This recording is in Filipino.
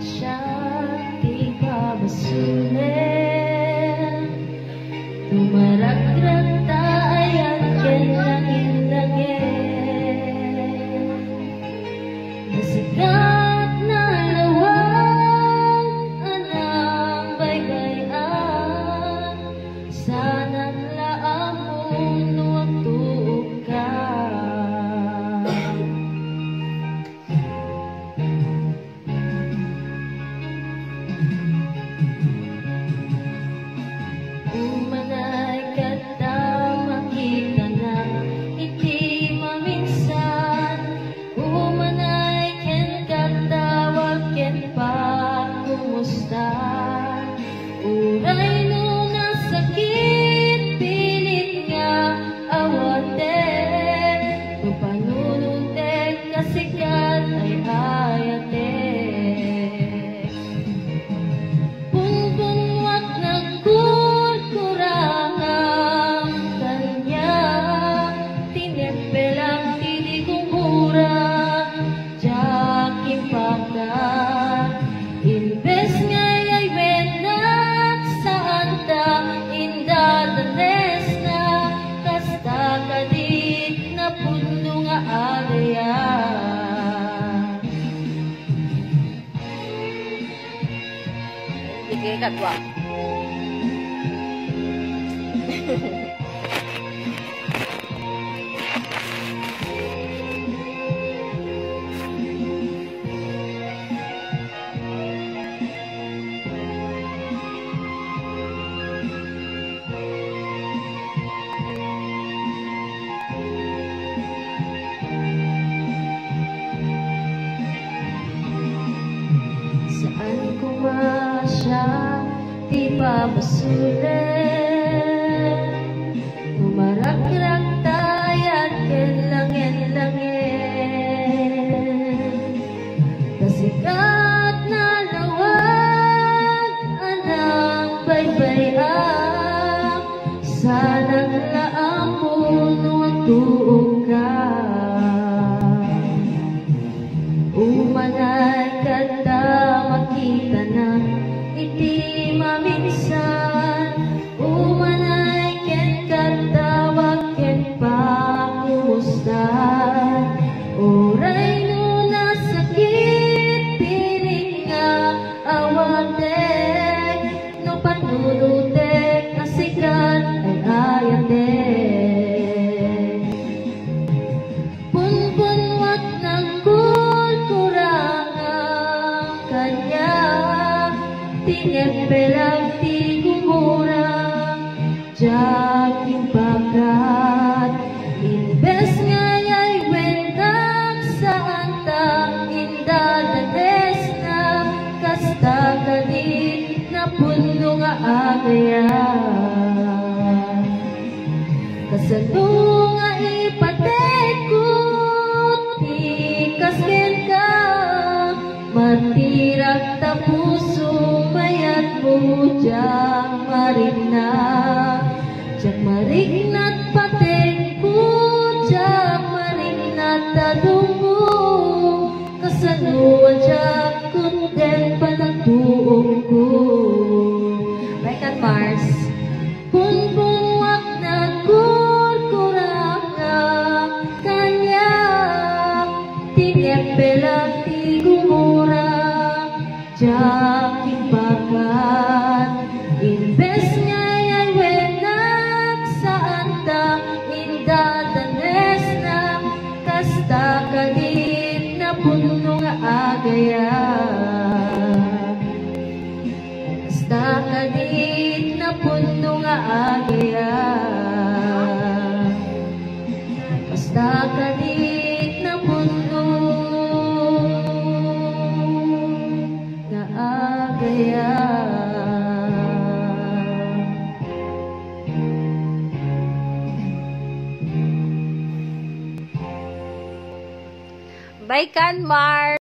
Siya di babasunin, tumaragrag tayo ken langit-langit, nasigat na lawag anang baybayan, sana't laamon nuwag tuog ka. Umanay kada makita na iti maminsan, umanay ken katawag ken pagkumusta, uray no nasakit pilit nga awate, no panununtek kasikat ay ayate. Punpunwat nagkurkurangang kanya, tinempelang tidigumura, jakim pagka, imbes ngayay wenak saan ta indadanes na, kasta kadit na puno nga area. Sige, katwa. Saan kumasya di babasunin, tumaragrag tayat ken langit-langit, kasikat na lawag anang baybayan, sana't laamon nuwag tuog ka. Umanay kada makita na iti maminsan, umanay ken katawag ken pagkumusta, uray no nasakit pilit nga awate, no panunutek kasikat ay ayate. Punpunwat nagkurkurangang kanya, tinempelang tigumura, jakim pagkat, imbes ngayay wentak saan ta indadanes na, kasta kadit na puno nga agaya. Kasano nga ipatekot tikas ken ka, matirag ta puso mayat mo jak marigna, jak marignat patekot, jak marignat tadumo, kasano jak kunden panagtuog ko. Baikan Mars. Punpunwak nagkurkurangang kanya, tinempelang tigumura, jakim pagkat, imbes ngayay wenak saan ta indadanes na, kasta kadit na puno nga agaya. Kasta kadit na puno nga agaya. Kasta kadit na puno nga agaya. Baikan Mars.